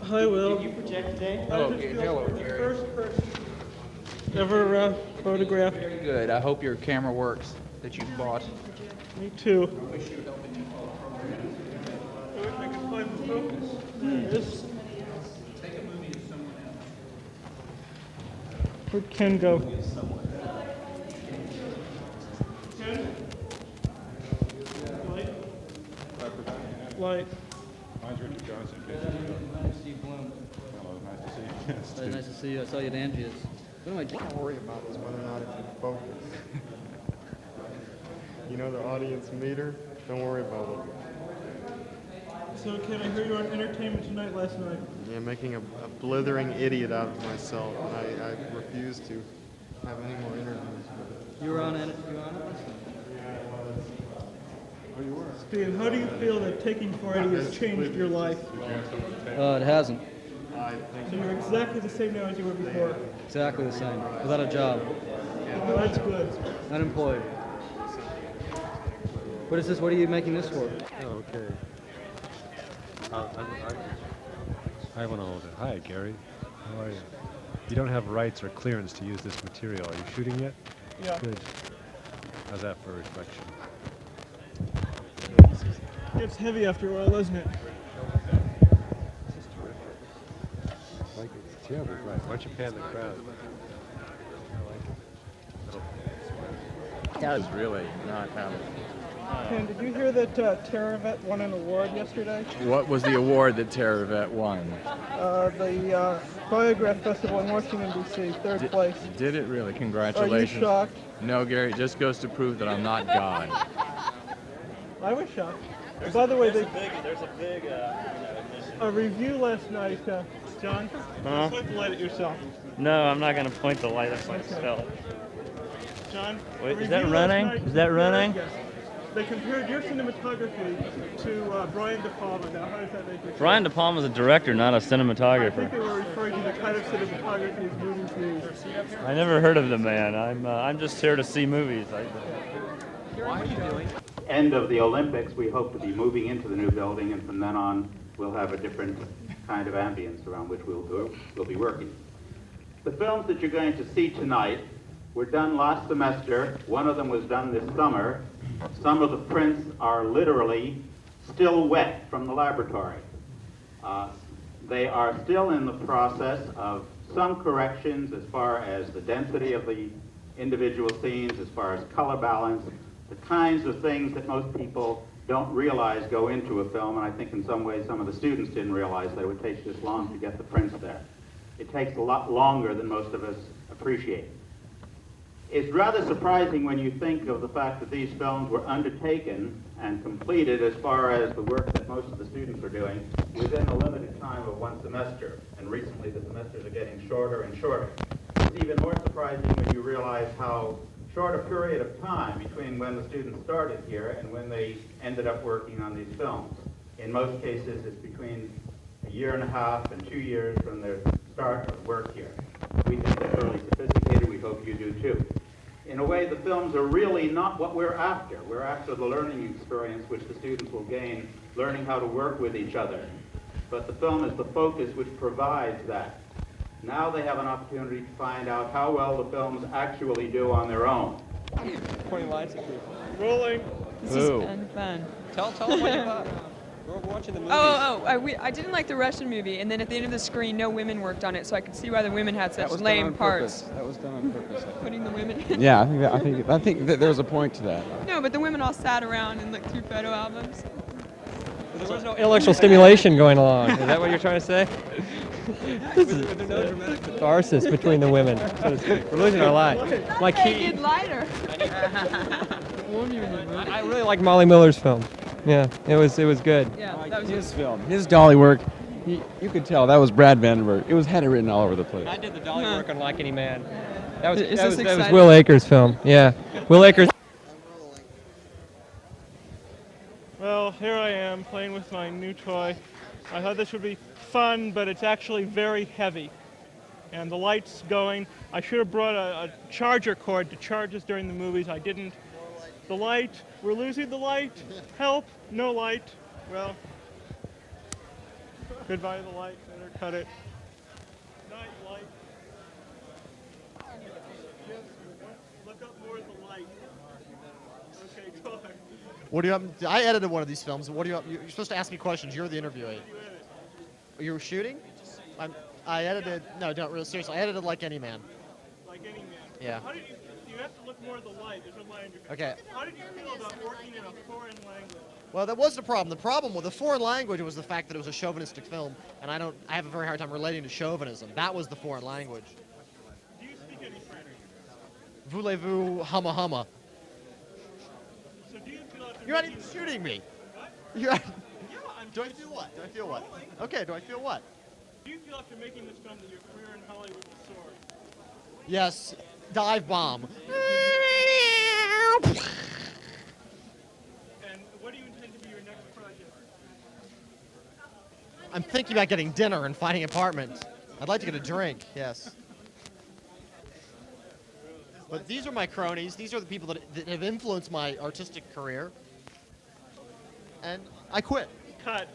Hi, Will. Did you project today? I just feel the first person ever photographed. Very good. I hope your camera works that you bought. Me too. I wish I could find the focus. There it is. Take a movie to someone else. Where'd Ken go? Ken? Light. Mine's Richard Johnson. Steve Bloom. Hello, nice to see you. Yes, Nice to see you. I saw you at Andrea's. What am I doing? Don't worry about is whether or not it's in focus. You know the audience meter? Don't worry about it. So, Ken, I heard you were on Entertainment Tonight last night. Yeah, making a blithering idiot out of myself, and I refuse to have any more interviews with it. You were on it. You were on it last night. Oh, you were? Steve, how do you feel that taking 480 has changed your life? It hasn't. So you're exactly the same now as you were before. Exactly the same. Without a job. Well, that's good. Unemployed. What is this? What are you making this for? Oh, okay. I want to hold it. Hi, Gary. How are you? You don't have rights or clearance to use this material. Are you shooting yet? Yeah. Good. How's that for reflection? It's heavy after a while, isn't it? This is terrific. I like it. It's terribly bright. Why don't you pan the crowd? I like it. That was really not Ken, did you hear that TerraVet won an award yesterday? What was the award that TerraVet won? The Biograph Festival in Washington, D.C., third place. Did it really? Are Congratulations. you shocked? No, Gary, it just goes to prove that I'm not God. I was shocked. By the way, a review last night, John. Huh? Point the light at yourself. No, I'm not going to point the light at myself. John. Wait, a is that review running? last night Is that running? Yes. They compared your cinematography to Brian De Palma. Now, how does that make you feel? Brian De Palma's a director, not a I think cinematographer. they were referring to the kind of cinematography as movies use. I never heard of the man. I'm just here to see movies. End of the Olympics, we hope to be moving into the new building, and from then on, we'll have a different kind of ambience around which we'll be working. The films that you're going to see tonight were done last semester. One of them was done this summer. Some of the prints are literally still wet from the laboratory. They are still in the process of some corrections as far as the density of the individual scenes, as far as color balance, the kinds of things that most people don't realize go into a film, and I think in some ways some of the students didn't realize that it would take this long to get the prints there. It takes a lot longer than most of us appreciate. It's rather surprising when you think of the fact that these films were undertaken and completed as far as the work that most of the students are doing within a limited time of one semester, and recently the semesters are getting shorter and shorter. It's even more surprising when you realize how short a period of time between when the students started here and when they ended up working on these films. In most cases, it's between a year and a half and 2 years from their start of work here. We think they're really sophisticated. We hope you do too. In a way, the films are really not what we're after. We're after the learning experience which the students will gain, learning how to work with each other. But the film is the focus which provides that. Now they have an opportunity to find out how well the films actually do on their own. Pointing lights at people. Rolling. This has been fun. Tell them what you thought. We're watching the movie. I didn't like the Russian movie, and then at the end of the screen, no women worked on it, so I could see why the women had such lame parts. That was done on purpose. Putting the women in. Yeah, I think that there was a point to that. No, but the women all sat around and looked through photo albums. There was no intellectual stimulation going along. Is that what you're trying to say? This is catharsis between the women. We're losing our light. Like Hey, get lighter. I really like Molly Miller's film. Yeah, it was good. Yeah, that was His film, his dolly work, you could tell that was Brad Vandenberg. It was header written all over the place. I did the dolly work on Like Any Man. That was Is that this was exciting? Will Akers' film. Yeah, Will Akers. Well, here I am playing with my new toy. I thought this would be fun, but it's actually very heavy. And the light's going. I should have brought a charger cord to charge us during the movies. I didn't. The light, we're losing the light. Help, no light. Well, goodbye to the light. Cut it. Night light. Look up more at the light. Okay, go ahead. What do you want? I edited one of these films. What do you want? You're supposed to ask me questions. You're the interviewee. You were shooting? I edited. No, don't really. Seriously, I edited like any man. Like any man. Yeah. How did you have to look more at the light. There's no light in your Okay. How did you feel about working in a foreign language? Well, that was the problem. The problem with the foreign language was the fact that it was a chauvinistic film, and I have a very hard time relating to chauvinism. That was the foreign language. Do you speak any French? Voulez-vous humma humma? So do you feel like You're not even shooting me. What? You're. Yeah, I'm Do I feel what? Do I feel what? Okay. Do I feel what? Do you feel after making this film that your career in Hollywood will soar? Yes. Dive bomb. And what do you intend to be your next project? I'm thinking about getting dinner and finding an apartment. I'd like to get a drink. Yes. But these are my cronies. These are the people that have influenced my artistic career. And I quit. Cut.